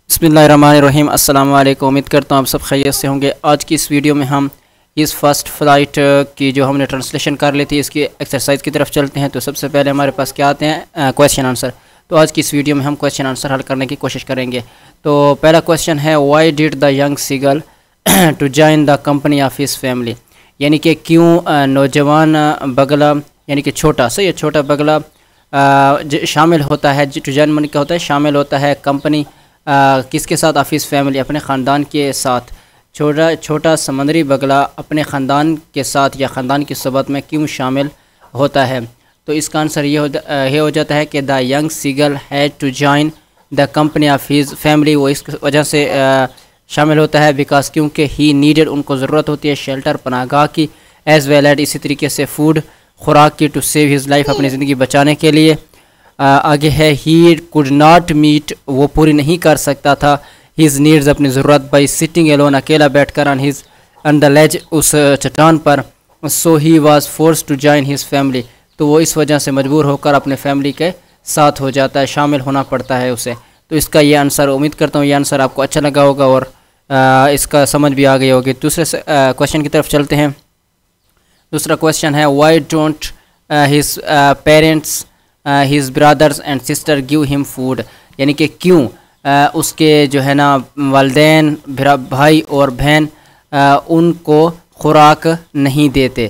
बिस्मिल्लाहिर्रहमानिर्रहीम। अस्सलाम वालेकुम। उम्मीद करता हूँ आप सब खैरियत से होंगे। आज की इस वीडियो में हम इस फ़र्स्ट फ़्लाइट की जो हमने ट्रांसलेशन कर ली थी इसकी एक्सरसाइज की तरफ चलते हैं। तो सबसे पहले हमारे पास क्या आते हैं, क्वेश्चन आंसर। तो आज की इस वीडियो में हम क्वेश्चन आंसर हल करने की कोशिश करेंगे। तो पहला क्वेश्चन है, why did the young seagull to join the company of his family, यानी कि क्यों नौजवान बगला यानी कि छोटा सा, ये छोटा बगला शामिल होता है। टू जॉइन मन क्या होता है, शामिल होता है कंपनी किसके साथ, ऑफिस फैमिली, अपने ख़ानदान के साथ। छोटा समंदरी बगला अपने ख़ानदान के साथ या ख़ानदान की सोबत में क्यों शामिल होता है। तो इसका आंसर ये हो जाता है कि the young seagull had to join the company of his family, वो इस वजह से शामिल होता है बिकॉज क्योंकि ही नीडेड, उनको ज़रूरत होती है शेल्टर, पनाहगाह की, एज़ वेल एड, इसी तरीके से फूड, खुराक की, टू सेव हिज लाइफ, अपनी ज़िंदगी बचाने के लिए। आगे है, ही कुड नॉट मीट, वो पूरी नहीं कर सकता था, हिज नीड्स, अपनी ज़रूरत, बाई सिटिंग एलोन, अकेला बैठ कर, ऑन द लेज, उस चट्टान पर। So he was forced to join his family, तो वो इस वजह से मजबूर होकर अपने फैमिली के साथ हो जाता है, शामिल होना पड़ता है उसे। तो इसका ये आंसर, उम्मीद करता हूँ ये आंसर आपको अच्छा लगा होगा और इसका समझ भी आ गई होगी। दूसरे क्वेश्चन की तरफ चलते हैं। दूसरा क्वेश्चन है, why don't his parents, his brothers and sister give him food, यानी कि क्यों उसके जो है ना वालिदैन, भाई और बहन उनको खुराक नहीं देते।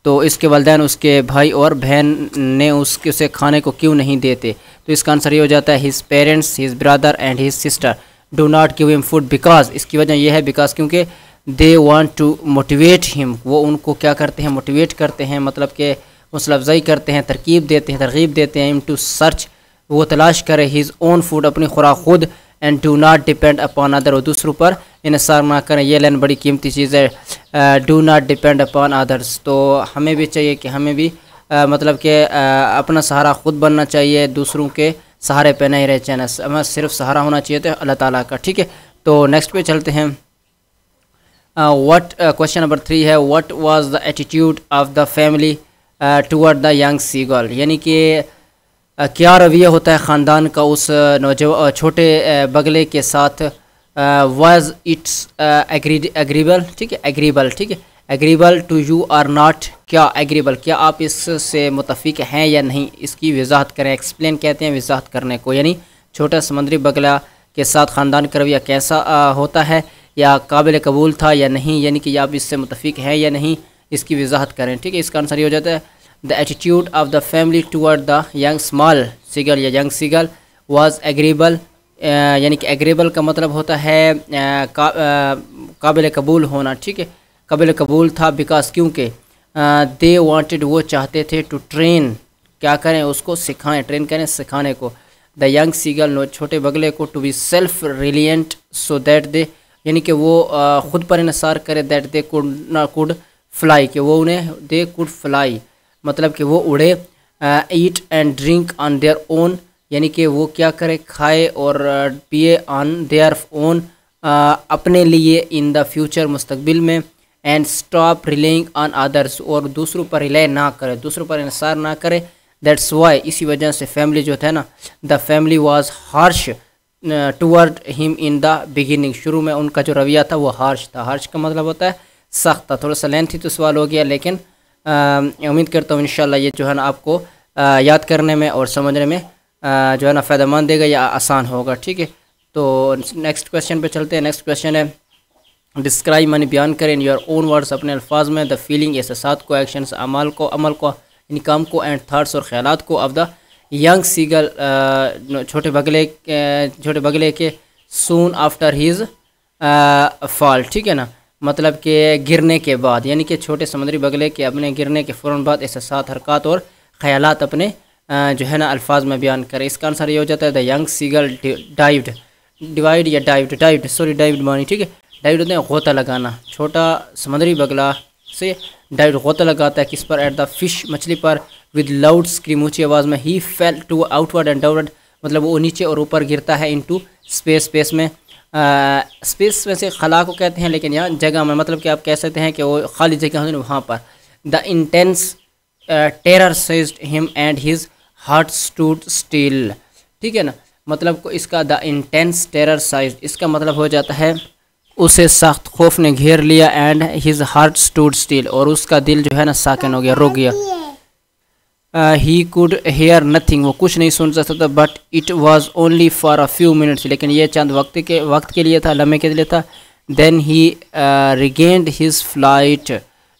तो इसके वालिदैन, उसके भाई और बहन ने उसे खाने को क्यों नहीं देते। तो इसका आंसर ये हो जाता है, his parents, his brother and his sister do not give him food because, इसकी वजह यह है बिकॉज क्योंकि they want to motivate him, वो उनको क्या करते हैं, मोटिवेट करते हैं, मतलब कि हौसला अफजाई करते हैं, तरगीब देते हैं, टू सर्च, वो तलाश करे, हिज ओन फूड, अपनी खुराक खुद, and do not depend upon other, और दूसरों पर इन्हिसार ना करें। ये लाइन बड़ी कीमती चीज़ है, do not depend upon others. तो हमें भी चाहिए कि हमें भी मतलब कि अपना सहारा खुद बनना चाहिए, दूसरों के सहारे पे नहीं रह जाना, हमें सिर्फ सहारा होना चाहिए तो अल्लाह ताला का। ठीक है, तो नेक्स्ट पे चलते हैं। क्वेश्चन नंबर 3 है, what was the attitude of the family toward the young seagull, यानी कि क्या रवैया होता है ख़ानदान का उस छोटे बगले के साथ। वाज इट्स एग्रीबल, ठीक है, एग्रीबल, ठीक है, agreeable to you or not, क्या एग्रीबल, क्या आप इससे मुतफिक हैं या नहीं, इसकी वजाहत करें। एक्सप्लेन कहते हैं वजाहत करने को, यानी छोटा समंदरी बगला के साथ ख़ानदान का रवैया कैसा होता है, या काबिल कबूल था या नहीं, यानी कि आप इससे मुतफिक हैं या नहीं, इसकी वजाहत करें। ठीक है, इसका आंसर ये हो जाता है, the attitude of the family toward the young small seagull या यंग सीगल वाज एग्रीबल, यानी कि एग्रीबल का मतलब होता है काबिल कबूल होना। ठीक है, काबिल कबूल था बिकॉज क्योंकि दे वांटेड, वो चाहते थे, टू ट्रेन, क्या करें, उसको सिखाएं, ट्रेन करें, सिखाने को, द यंग सीगल, छोटे बगले को, to be self reliant, so that they, यानी कि वो ख़ुद पर इन्हिसार करे, दैट दे कुड फ्लाई, कि वो उन्हें, दे कुड फ्लाई, मतलब कि वो उड़े, eat and drink on their own, यानी कि वो क्या करे, खाए और पिए, ऑन देयर ओन, अपने लिए, इन द फ्यूचर, मुस्तकबिल में, and stop relying on others, और दूसरों पर रिले ना करे, दूसरों पर इन्हिसार ना करे। दैट्स वाई, इसी वजह से फैमिली जो था ना, the family was harsh toward him in the beginning, शुरू में उनका जो रवैया था वो हार्श था। हार्श का मतलब होता है सख्त था। थोड़ा सा लेंथी तो सवाल हो गया, लेकिन उम्मीद करता हूँ इंशाल्लाह ये जो है ना आपको याद करने में और समझने में जो है ना फ़ायदेमंद देगा या आसान होगा। ठीक है, तो नेक्स्ट क्वेश्चन पे चलते हैं। नेक्स्ट क्वेश्चन है, डिस्क्राइब, मानी बयान करें, इन योर ओन वर्ड्स, अपने अल्फाज में, द फीलिंग, एहसासात को, एक्शंस, अमल को, यानी काम को, एंड थाट्स, और ख्यालात को, ऑफ द यंग सीगल, छोटे बगले के, सून आफ्टर हिज फॉल, ठीक है ना, मतलब कि गिरने के बाद, यानी कि छोटे समुद्री बगले के अपने गिरने के फ़ौरन बाद एहसासात, हरकत और ख़यालात अपने जो है ना अल्फाज में बयान करें। इसका आंसर ये हो जाता है, द यंग सीगल डाइव्ड मानी, ठीक है, डाइव्ड होते हैं गोता लगाना, छोटा समुद्री बगला से डाइव्ड गोता लगाता है, किस पर, एट द फिश, मछली पर, विद लाउड स्क्रीम, ऊँची आवाज़ में, he fell to outward and downward, मतलब वो नीचे और ऊपर गिरता है, इनटू स्पेस में, स्पेस में से खला को कहते हैं, लेकिन यहाँ जगह में, मतलब कि आप कह सकते हैं कि वो खाली जगह होती है वहाँ पर। The intense terror seized him and his heart stood still, ठीक है ना, मतलब को इसका द इंटेंस टेरर साइज, इसका मतलब हो जाता है उसे सख्त खौफ ने घेर लिया। And his heart stood still, और उसका दिल जो है ना साकिन हो गया, रुक गया। ही कुड हेयर नथिंग, वो कुछ नहीं सुन सकता था। But it was only for a few minutes, लेकिन ये चंद वक्त के लिए था, लम्हे के लिए था। Then he regained his flight,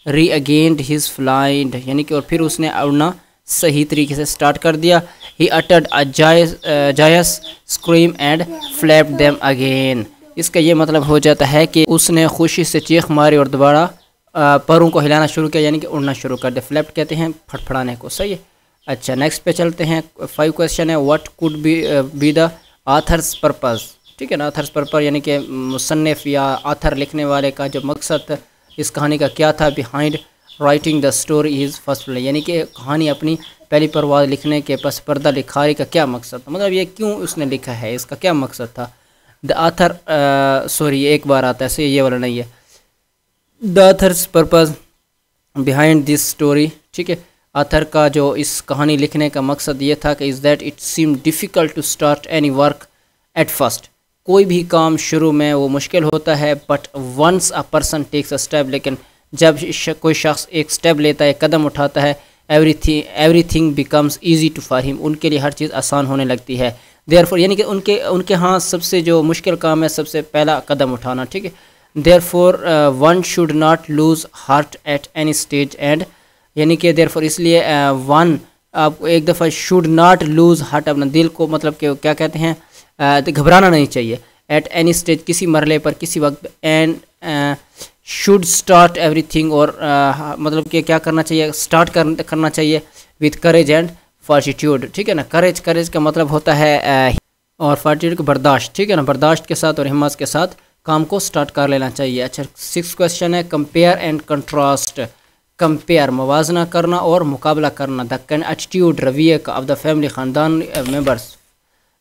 regained his flight, यानी कि और फिर उसने उड़ना सही तरीके से स्टार्ट कर दिया। He uttered a Jais scream and flapped them again, इसका ये मतलब हो जाता है कि उसने खुशी से चीख मारी और दोबारा परों को हिलाना शुरू किया, यानी कि उड़ना शुरू कर दिया। फ्लैप्ड कहते हैं फड़फड़ाने को, सही है। अच्छा, नेक्स्ट पे चलते हैं। 5 क्वेश्चन है। What could be the authors purpose, ठीक है ना। आथर्स पर्पस यानी कि मुसन्निफ या आथर लिखने वाले का जो मकसद इस कहानी का क्या था। Behind writing the story is first play, यानी कि कहानी अपनी पहली परवाज़ लिखने के पस पर्दा लिखारी का क्या मकसद था, मतलब ये क्यों उसने लिखा है, इसका क्या मकसद था। द आथर सॉरी एक बार आता है, सही ये वाला नहीं है। The authors purpose behind this story, ठीक है। आथर का जो इस कहानी लिखने का मकसद ये था कि is that it seem difficult to start any work at first, कोई भी काम शुरू में वो मुश्किल होता है। But once a person takes a step, लेकिन जब कोई शख्स एक स्टेप लेता है, कदम उठाता है, everything becomes easy to for him, उनके लिए हर चीज़ आसान होने लगती है। देयरफॉर यानी कि उनके हाँ सबसे जो मुश्किल काम है सबसे पहला कदम उठाना, ठीक है। Therefore one should not lose heart at any stage and, यानी कि देयरफॉर इसलिए वन आप एक दफ़ा शुड नॉट लूज़ हार्ट, अपना दिल को मतलब कि क्या कहते हैं घबराना नहीं चाहिए। एट एनी स्टेज, किसी मरले पर, किसी वक्त। एंड शुड स्टार्ट एवरीथिंग, और मतलब कि क्या करना चाहिए, स्टार्ट करना चाहिए विथ करेज एंड फॉर्टिट्यूड, ठीक है ना। करेज का मतलब होता है और फॉर्टिट्यूड का बर्दाश्त, ठीक है ना। बर्दाश्त के साथ और हिम्मत के साथ काम को स्टार्ट कर लेना चाहिए। अच्छा, 6 क्वेश्चन है। कंपेयर एंड कंट्रास्ट, कंपेयर मवाजना करना और मुकाबला करना। द एटीट्यूड रवैये का ऑफ द फैमिली, ख़ानदान मेंबर्स,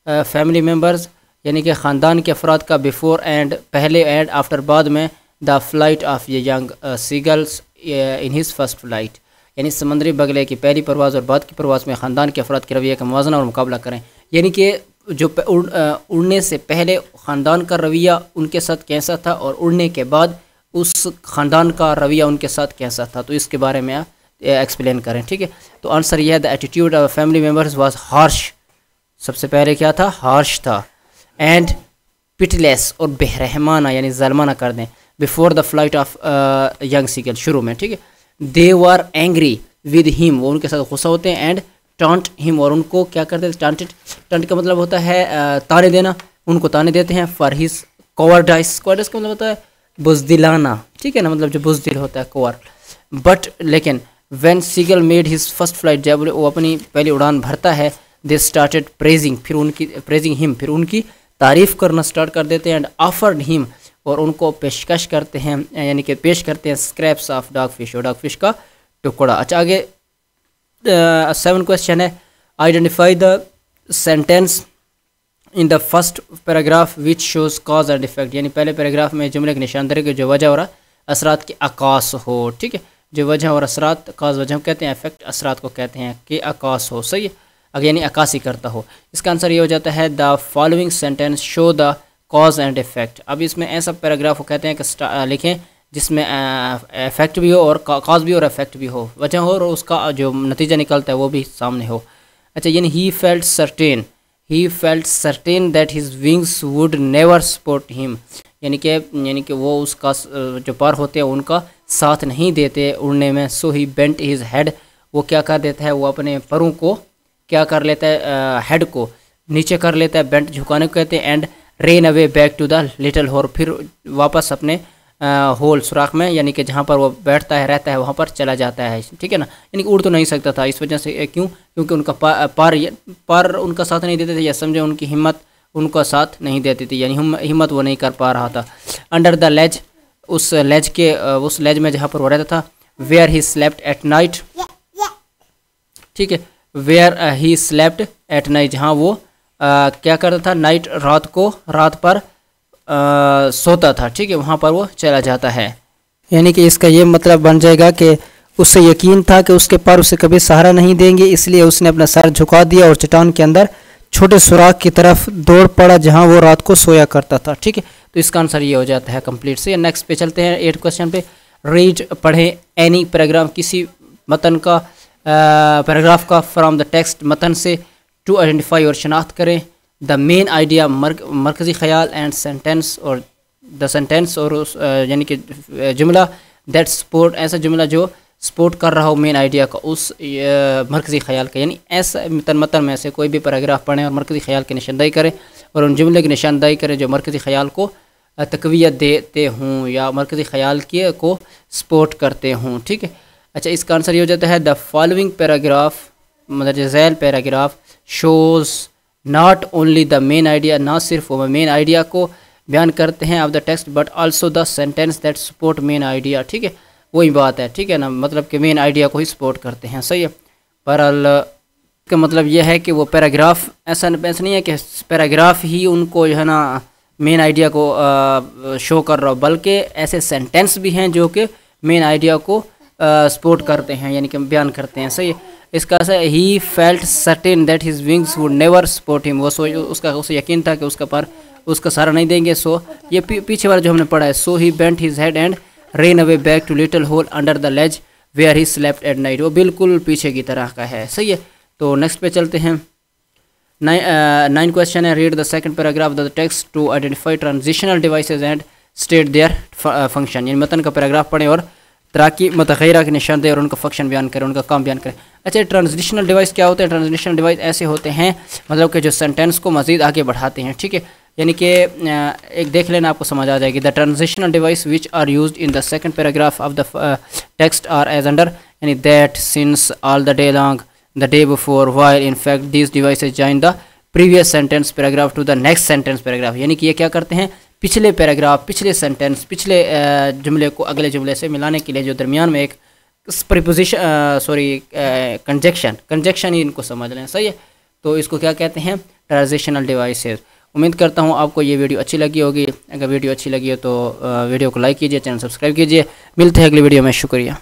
फैमिली मेंबर्स यानी कि ख़ानदान के अफराद का, बिफोर एंड पहले, एंड आफ्टर बाद में। द फ्लाइट ऑफ ये young seagulls in his first flight, यानी समंदरी बगले की पहली परवाज़ और बाद की परवाज़ में ख़ानदान के अफराद के रवैये का मवाजना और मुकाबला करें। यानी कि जो उड़ने से पहले ख़ानदान का रवैया उनके साथ कैसा था और उड़ने के बाद उस ख़ानदान का रवैया उनके साथ कैसा था, तो इसके बारे में एक्सप्लेन करें, ठीक है। तो आंसर यह है the attitude of family members was harsh, सबसे पहले क्या था, हार्श था। एंड पिटलेस, और बेरहमाना यानी ज़ालिमाना कर दें। Before the flight of young seagull, शुरू में, ठीक है। They were angry with him, वो उनके साथ गुस्सा होते हैं। एंड टॉन्ट हिम, और उनको क्या करते हैं, टॉन्ट का मतलब होता है ताने देना, उनको ताने देते हैं। फॉर हिज कोवर्डाइस का मतलब होता है बुज़दिलाना, ठीक है ना, मतलब जो बुज़दिल होता है कोवर। बट लेकिन when seagull made his first flight, जब वो अपनी पहली उड़ान भरता है, दे स्टार्टेड प्रेजिंग, फिर उनकी तारीफ़ करना स्टार्ट कर देते हैं। एंड ऑफर्ड हिम, और उनको पेशकश करते हैं, यानी कि पेश करते हैं स्क्रैप्स ऑफ डॉग फिश, और डॉग फिश का टुकड़ा। अच्छा, आगे 7 क्वेश्चन है। Identify the sentence in the first paragraph which shows cause and effect, यानी पहले पैराग्राफ में जुमले की निशानदेही के जो वजह और असरात की अकास हो, ठीक है। जो वजह और असरात, काज वजह कहते हैं, इफेक्ट असरात को कहते हैं कि अकास हो, सही है, अगर यानी अकासी करता हो। इसका आंसर ये हो जाता है the following sentence show the cause and effect. अब इसमें ऐसा पैराग्राफ को कहते हैं कि लिखें जिसमें इफेक्ट भी हो और कॉज भी और इफेक्ट भी हो, वजह हो और उसका जो नतीजा निकलता है वो भी सामने हो। अच्छा, यानी he felt certain that his wings would never support him, यानी कि वो उसका जो पर होते हैं उनका साथ नहीं देते उड़ने में। सो ही बेंट हिज हेड, वो क्या कर देता है, वो अपने परों को क्या कर लेता है, हेड को नीचे कर लेता है, बेंट झुकाने को कहते हैं। And ran away back to the little hole, फिर वापस अपने होल सुराख में, यानी कि जहाँ पर वो बैठता है रहता है वहाँ पर चला जाता है, ठीक है ना। यानी कि उड़ तो नहीं सकता था, इस वजह से क्योंकि उनका पार उनका साथ नहीं देते थे, या समझे उनकी हिम्मत उनका साथ नहीं देती थी, यानी हिम्मत वो नहीं कर पा रहा था। अंडर द लेज, उस लेज में जहाँ पर वो रहता था। Where he slept at night, ठीक है, where he slept at night, जहाँ वो क्या करता था, नाइट रात पर सोता था, ठीक है, वहाँ पर वो चला जाता है। यानी कि इसका ये मतलब बन जाएगा कि उसे यकीन था कि उसके पर उसे कभी सहारा नहीं देंगे, इसलिए उसने अपना सर झुका दिया और चट्टान के अंदर छोटे सुराख की तरफ दौड़ पड़ा जहां वो रात को सोया करता था। ठीक है, तो इसका आंसर ये हो जाता है कंप्लीट। से नेक्स्ट पे चलते हैं 8 क्वेश्चन पे। रीड पढ़ें एनी पैराग्राफ, किसी मतन का पैराग्राफ का फ्रॉम द टेक्स्ट, मतन से, टू आइडेंटिफाई और शनाख्त करें द मेन आइडिया, मरकज़ी ख्याल, एंड सेंटेंस और द सेंटेंस और यानी कि जुमला दैट सपोर्ट, ऐसा जुमला जो सपोर्ट कर रहा हो मेन आइडिया का, उस मरकज़ी ख्याल का। यानी ऐसा मतन में से कोई भी पैराग्राफ पढ़ें और मरकज़ी ख्याल की निशानदाही करें और उन जुमले की निशानदाही करें जो मरकज़ी ख्याल को तक़वियत देते हों या मरकज़ी ख्याल के को सपोर्ट करते हों। ठीक है, अच्छा, इसका आंसर ये हो जाता है द फॉलोइंग पैराग्राफ, मतलब झैल paragraph shows not only the main idea, ना सिर्फ वो मेन आइडिया को बयान करते हैं of the text but also the sentence that support main idea. ठीक है, वही बात है। ठीक है ना, मतलब कि मेन आइडिया को ही सपोर्ट करते हैं। सही है, बहरहाल का मतलब यह है कि वो पैराग्राफ ऐसा नहीं है कि पैराग्राफ ही उनको जो है ना मेन आइडिया को शो कर रहा हो, बल्कि ऐसे सेंटेंस भी हैं जो कि मेन आइडिया को सपोर्ट करते हैं, यानी कि बयान करते हैं। सही है, इसका he felt certain that his wings would never support him, वो उसे यकीन था कि उसका सहारा नहीं देंगे। सो ये पीछे वाला जो हमने पढ़ा है, so he bent his head and ran away back to little hole under the ledge where he slept at night, वो बिल्कुल पीछे की तरह का है। सही है, तो नेक्स्ट पे चलते हैं। 9 क्वेश्चन है। Read the second paragraph the text to identify transitional devices and state their function, यानी मतन का पैराग्राफ पढ़ें और तराकी मतगैरा के निशान दें और उनका फंक्शन बयान करें, उनका काम बयान करें। अच्छा, ट्रांजिशनल डिवाइस क्या होते हैं? ट्रांजिशनल डिवाइस ऐसे होते हैं मतलब कि जो सेंटेंस को मज़ीद आगे बढ़ाते हैं। ठीक है, यानी कि एक देख लेना, आपको समझ आ जाएगी। The transitional device which are used in the second paragraph of the text are as under, यानी that, since, all the day long, the day before, while, in fact, these devices join the previous sentence paragraph to the next sentence paragraph, यानी कि ये क्या करते हैं, पिछले paragraph, पिछले sentence, पिछले जुमले को अगले जुमले से मिलाने के लिए जो दरमियान में एक प्रीपोजिशन कंजक्शन ही इनको समझ लें। सही है, तो इसको क्या कहते हैं? Transitional devices. उम्मीद करता हूँ आपको ये वीडियो अच्छी लगी होगी। अगर वीडियो अच्छी लगी हो तो वीडियो को लाइक कीजिए, चैनल सब्सक्राइब कीजिए। मिलते हैं अगली वीडियो में। शुक्रिया।